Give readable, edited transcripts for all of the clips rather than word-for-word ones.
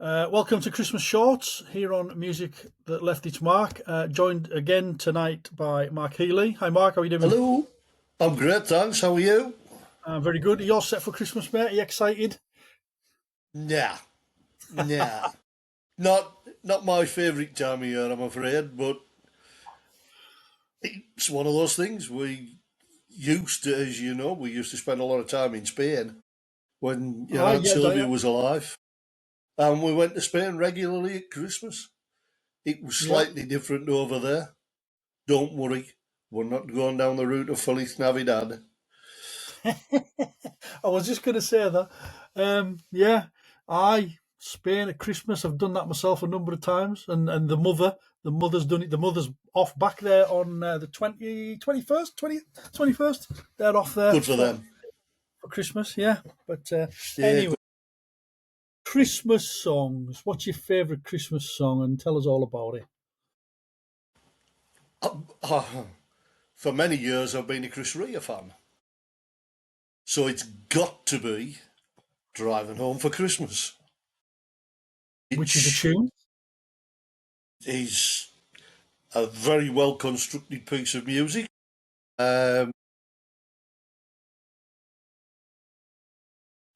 Welcome to Christmas Shorts here on Music That Left Its Mark. Joined again tonight by Mark Healy. Hi, Mark. How are you doing? Hello, I'm great, thanks. How are you? Very good. Are you all set for Christmas, mate? Are you excited? Nah, nah. Not my favourite time of year, I'm afraid, but it's one of those things. As you know, we used to spend a lot of time in Spain when your Ah, Aunt yeah, Sylvia was alive. And we went to Spain regularly at Christmas. It was yeah. slightly different over there. Don't worry, we're not going down the route of Feliz Navidad. I was just going to say that. Yeah, Spain at Christmas. I've done that myself a number of times, and the mother's done it. The mother's off back there on the 21st. They're off there Good for them. for Christmas. Yeah, but Yeah, anyway. Christmas songs. What's your favourite Christmas song? And tell us all about it. for many years I've been a Chris Rea fan. So it's got to be Driving Home for Christmas. Which is a Which tune? is a very well constructed piece of music. Um,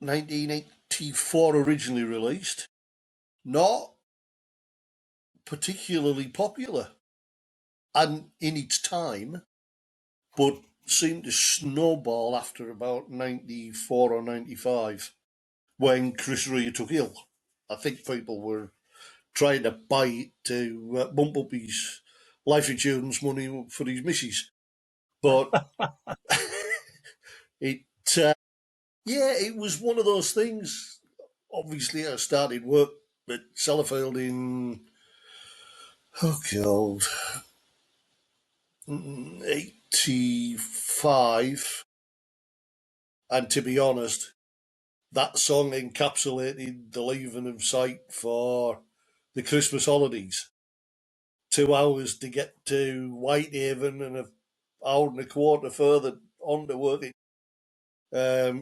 1984 originally released, not particularly popular and in its time, but seemed to snowball after about 94 or 95 when Chris Rea took ill. I think people were trying to buy it to bump up his life insurance money for his missus. But it, it was one of those things. Obviously, I started work at Sellafield in, oh god, 85. And to be honest, that song encapsulated the leaving of sight for the Christmas holidays. 2 hours to get to Whitehaven and an hour and a quarter further on to work.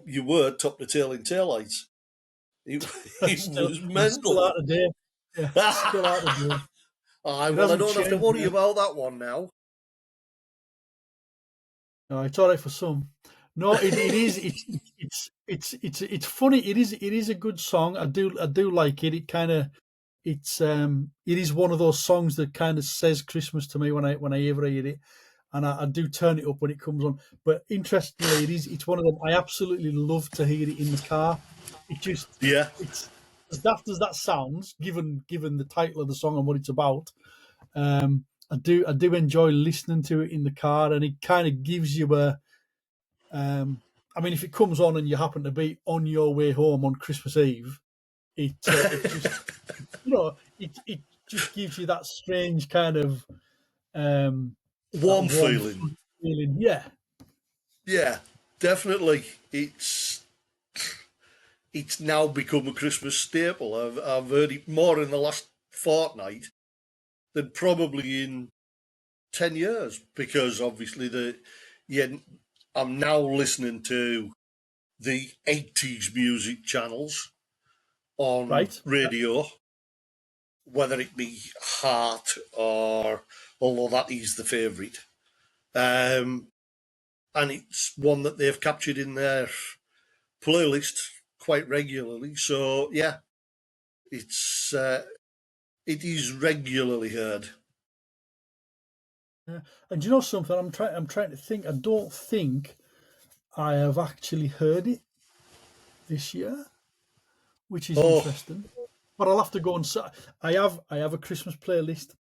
You were top to tail in taillights. It, it still, was and still mental. out of date. Yeah, still out of date. Aye, It well, I hasn't don't have to changed, worry mate. about that one now. No, it's all right for some. No, it is. It's funny. It is a good song. I do like it. It is one of those songs that kind of says Christmas to me when I ever hear it, and I do turn it up when it comes on. But interestingly, it's one of them I absolutely love to hear it in the car. Yeah, It's as daft as that sounds, given the title of the song and what it's about. I do enjoy listening to it in the car, and it kind of gives you a. I mean, if it comes on and you happen to be on your way home on Christmas Eve, it just it just gives you that strange kind of that warm warm feeling. fuzzy feeling. Yeah, Yeah, definitely. It's now become a Christmas staple. I've heard it more in the last fortnight than probably in 10 years because obviously yeah, I'm now listening to the 80s music channels on right. radio, whether it be Heart or, although that is the favourite. Um, and it's one that they've captured in their playlist quite regularly. So yeah, it's it is regularly heard. Yeah. And do you know something? I'm trying to think. I don't think I have actually heard it this year, which is Oh, interesting. But I'll have to go and. I have a Christmas playlist.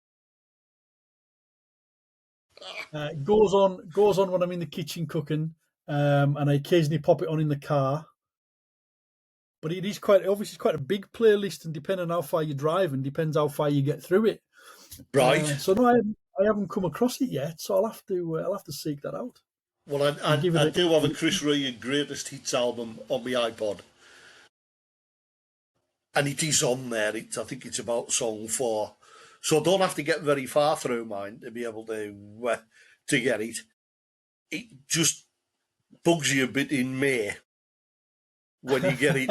It goes on when I'm in the kitchen cooking, and I occasionally pop it on in the car. But it is quite a big playlist, and depending on how far you're driving, depends how far you get through it. right. So no, I haven't come across it yet. So I'll have to seek that out Well, and give it I a. do have a Chris Rea Greatest Hits album on my iPod, and it is on there. I think it's about song 4, so I don't have to get very far through mine to be able to get it. It just bugs you a bit in May when you get it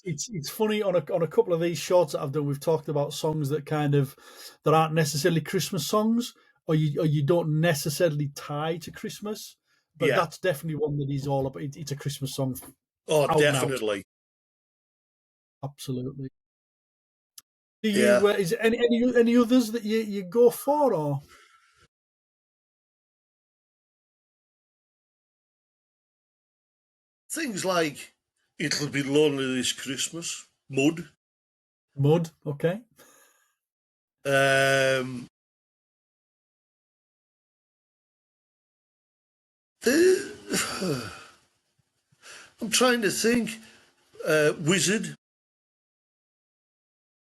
it's funny on a couple of these shorts that I've done. We've talked about songs that aren't necessarily Christmas songs, or you don't necessarily tie to Christmas. But Yeah. that's definitely one that is all about. It's a Christmas song, Oh, out and out. definitely. Absolutely. Do Yeah. you? Is there any others that you go for, or Things like It'll Be Lonely This Christmas, Mud. Mud? Okay. Um, the- I'm trying to think. Wizard.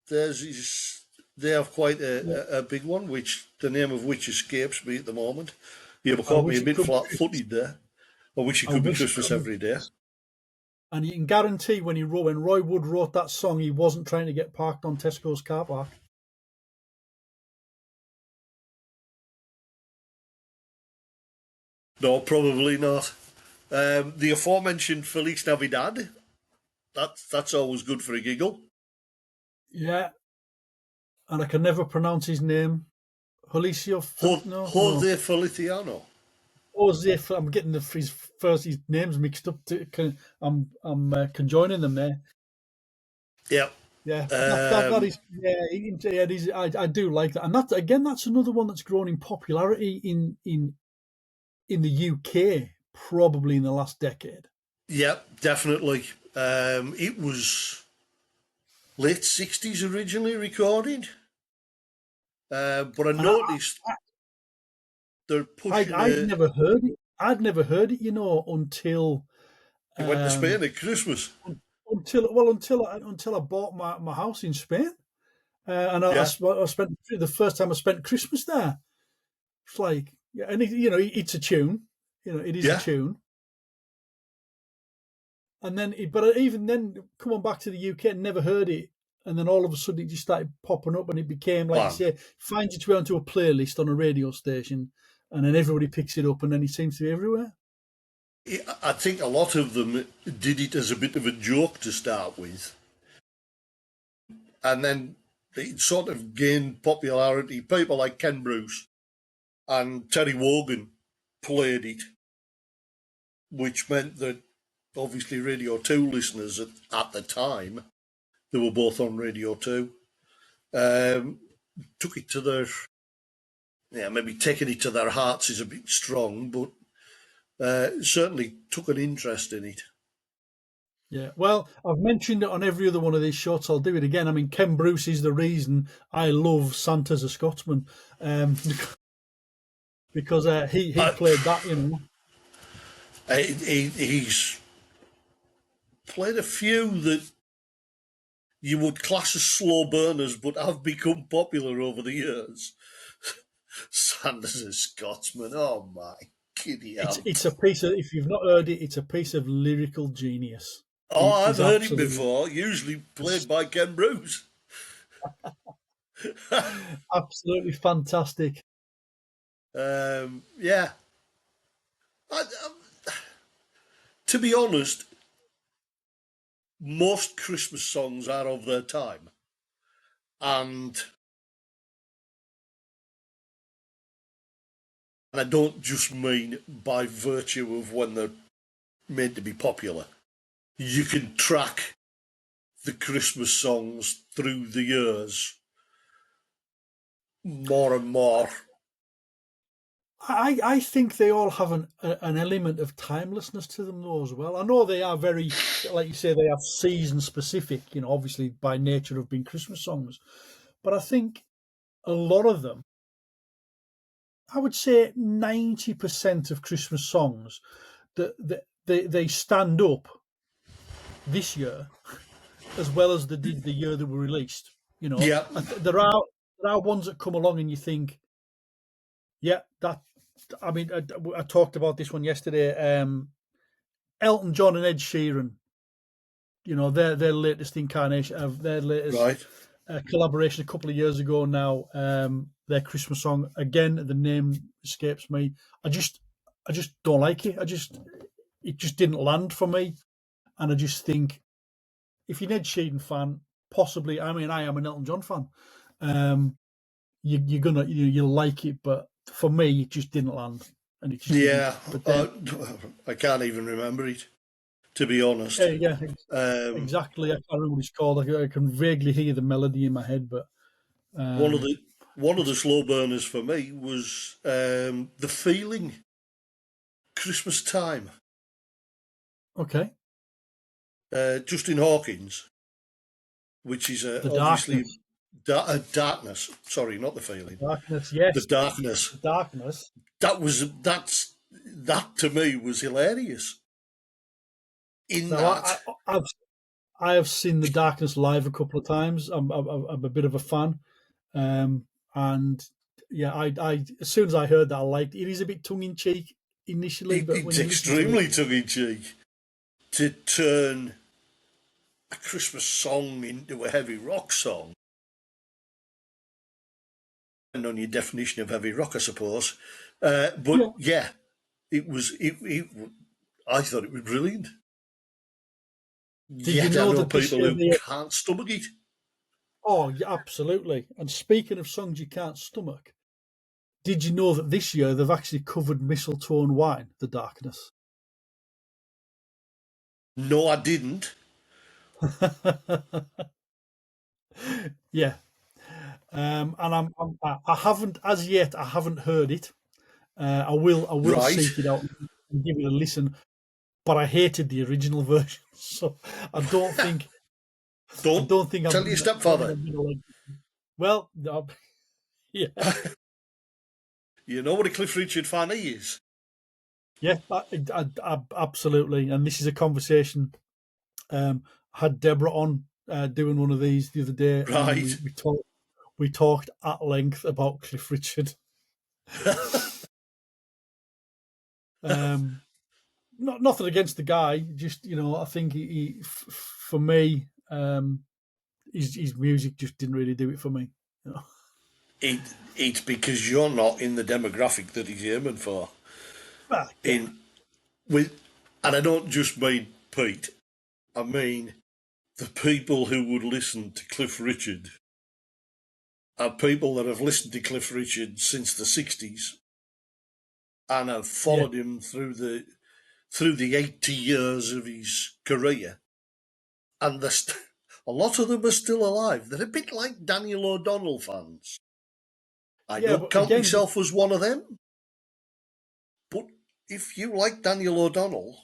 They have quite Yeah. a big one, which the name of which escapes me at the moment. You I caught me wish a it bit could be flat-footed there. I wish it I could be wish it Christmas could every be. day. And you can guarantee when Roy Wood wrote that song, he wasn't trying to get parked on Tesco's car park. No, probably not. The aforementioned Feliz Navidad. That's always good for a giggle. Yeah, and I can never pronounce his name. Holisio, no. Jose Feliciano. Jose. I'm getting his names mixed up. Conjoining them there. Yeah. Yeah, that Um, is it is. I do like that, and that's another one that's grown in popularity in the UK probably in the last decade. yeah, definitely. It was late 60s originally recorded, but I And noticed they're pushing I'd never heard it. I'd never heard it, until It went to um, Spain at Christmas. until I bought my house in Spain, and Yeah, I spent the first time I spent Christmas there. It's like, yeah, and it's a tune, it is a yeah. tune, and then but even then, coming back to the UK, never heard it, and then all of a sudden it just started popping up, and it became, like you Wow. say, finds its way onto a playlist on a radio station, and then everybody picks it up, and then it seems to be everywhere. I think a lot of them did it as a bit of a joke to start with, and then it sort of gained popularity. People like Ken Bruce and Terry Wogan played it, which meant that obviously Radio 2 listeners at the time, they were both on Radio 2, um, took it to their, yeah, maybe taking it to their hearts is a bit strong, but certainly took an interest in it. Yeah, well, I've mentioned it on every other one of these shots. I'll do it again. I mean, Ken Bruce is the reason I love Santa's a Scotsman, um, because he Uh, played that. he's played a few that you would class as slow burners, but have become popular over the years. Sanders a Scotsman. Oh my giddy It's aunt. a piece of, if you've not heard it, it's a piece of lyrical genius. It Oh, I've is heard him absolutely before, usually played by Ken Bruce. absolutely fantastic. Yeah. To be honest, most Christmas songs are of their time. And I don't just mean by virtue of when they're made to be popular. You can track the Christmas songs through the years more and more. I think they all have an element of timelessness to them, though, as well. I know they are very, like you say, they are season specific, obviously by nature of being Christmas songs. But I think a lot of them, I would say 90% of Christmas songs, that they stand up this year as well as they did the year they were released. Yeah, There are ones that come along and you think, yeah, that. I mean, I talked about this one yesterday. Elton John and Ed Sheeran, their latest incarnation of their latest right. collaboration a couple of years ago now. Their Christmas song, again, the name escapes me. I just don't like it. It just didn't land for me, and I just think if you're an Ed Sheeran fan, possibly. I mean, I am an Elton John fan. You're gonna you'll like it, but for me, it just didn't land, and it just didn't. Yeah, But then, I can't even remember it, to be honest. yeah, Um, exactly. I can't remember what it's called. I can vaguely hear the melody in my head, but one of um, the one of the slow burners for me was the feeling Christmas time. okay, Justin Hawkins, which is the obviously darkness, darkness. Sorry, not the feeling. darkness, The yes, darkness. the darkness. That to me was hilarious. In Now, that, I have seen the darkness live a couple of times. I'm a bit of a fan, and yeah, I as soon as I heard that, I liked it. It is a bit tongue in cheek initially, but when it's you listen to it, extremely tongue in cheek to turn a Christmas song into a heavy rock song. And on your definition of heavy rock, I suppose. But yeah. yeah, it was. I thought it was brilliant. Did you Yet I know know that this people year who they? can't stomach it. Oh, yeah, absolutely. And speaking of songs you can't stomach, did you know that this year they've actually covered Mistletoe and Wine, The Darkness? No, I didn't. Yeah. And I haven't as yet. I haven't heard it. I will Right. seek it out and give it a listen. But I hated the original version, so I don't think I Don't don't think tell your I don't think stepfather. I'm gonna like. Well, yeah, You know what a Cliff Richard fan he is. yeah, absolutely. And this is a conversation. I had Deborah on doing one of these the other day, and Right. we talked at length about Cliff Richard. Um, nothing against the guy, just I think for me, his music just didn't really do it for me. You know? It's because you're not in the demographic that he's aiming for. Well, yeah, In with, and I don't just mean Pete. I mean the people who would listen to Cliff Richard are people that have listened to Cliff Richard since the '60s and have yeah, followed him through the 80 years of his career, and a lot of them are still alive. They're a bit like Daniel O'Donnell fans. I yeah. don't But count again, myself as one of them, but if you like Daniel O'Donnell,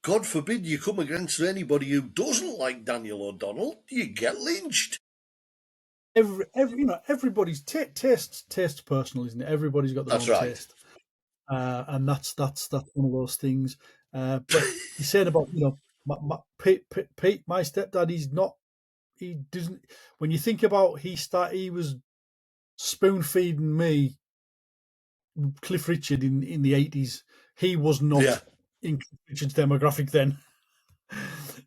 God forbid you come against anybody who doesn't like Daniel O'Donnell, you get lynched. every everybody's taste's personal, isn't it? Everybody's got their That's own right. taste, and that's one of those things. But you're saying about Pete, my stepdad, he's not. He doesn't. When you think about he was spoon feeding me Cliff Richard in the 80s. He was Yeah. not in Cliff Richard's demographic then.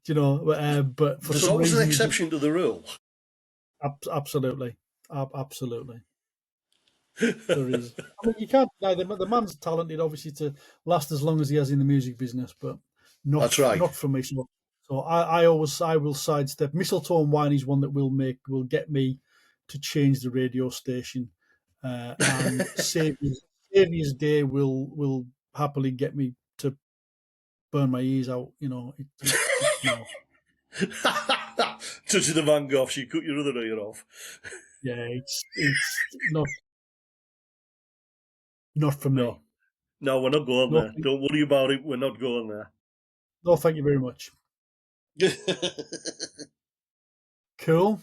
But for There's some always an reason he just exception to the rule. absolutely, absolutely. There is. I mean, you can't deny the man's talented, obviously, to last as long as he has in the music business, but That's right. not for me. So I will sidestep. Mistletoe and Wine is one that will get me to change the radio station, and Saviour's Day will happily get me to burn my ears out. Just no. Touching the Van Gogh, you cut your other ear off. Yeah, it's not for me. No, no, we're not going No, there. Don't worry about it. We're not going there. no, thank you very much. Cool.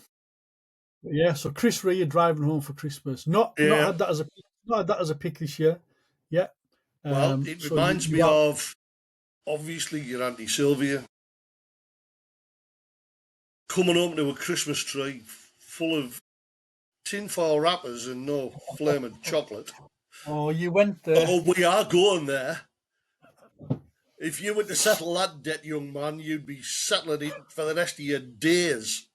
Yeah, so Chris Rea driving home for Christmas. Yeah. Not had that as a pick this year. Yeah. Well, it So reminds me you are of obviously your Auntie Sylvia coming home to a Christmas tree full of tinfoil wrappers and no flaming chocolate. oh you went there. Oh, we are going there. If you were to settle that debt, young man, you'd be settling it for the rest of your days.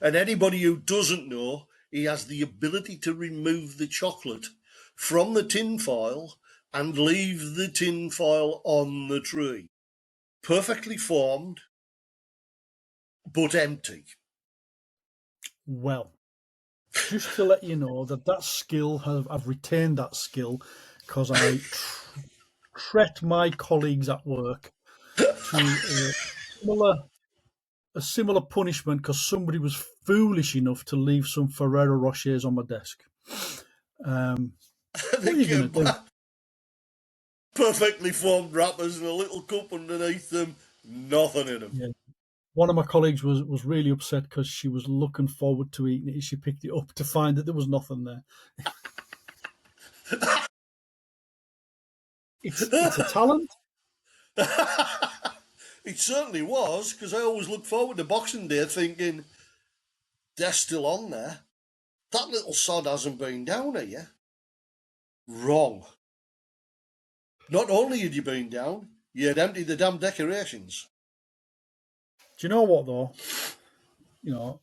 And anybody who doesn't know, he has the ability to remove the chocolate from the tin foil and leave the tin foil on the tree. perfectly formed, but empty. Well, just to let you know that skill, I've retained that skill because I tret my colleagues at work to a similar punishment because somebody was foolish enough to leave some Ferrero Rochers on my desk. What are you going to do? Perfectly formed wrappers and a little cup underneath them, nothing in them. Yeah. One of my colleagues was really upset because she was looking forward to eating it and she picked it up to find that there was nothing there. It's a talent. It certainly was, because I always look forward to Boxing Day thinking, they're still on there. That little sod hasn't been down here. Wrong. Not only had you been down, you had emptied the damn decorations. Do you know what though? You know,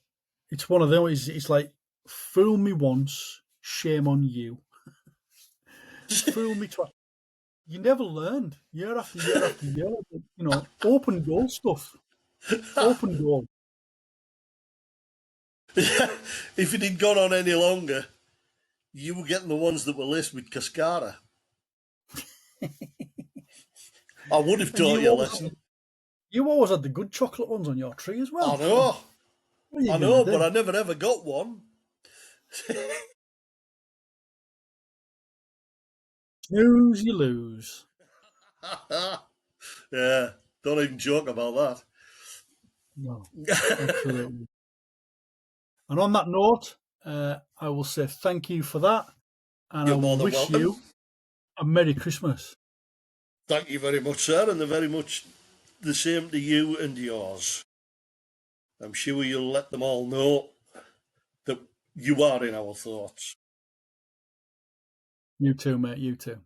it's one of those. It's like fool me once, shame on you. Fool me twice. You never learned year after year after year. You know, open goal stuff. Open goal. If it had gone on any longer, you were getting the ones that were laced with cascara. I would have And taught you a lesson. you always had the good chocolate ones on your tree as well. I know. What are you I going know, to but do? I never ever got one. Snooze, you lose. Yeah, don't even joke about No, that. absolutely. And on that note, I will say thank you for that, and I You're more will than wish welcome. you a Merry Christmas. Thank you very much, sir, and very much the same to you and yours. I'm sure you'll let them all know that you are in our thoughts. You too, mate. You too.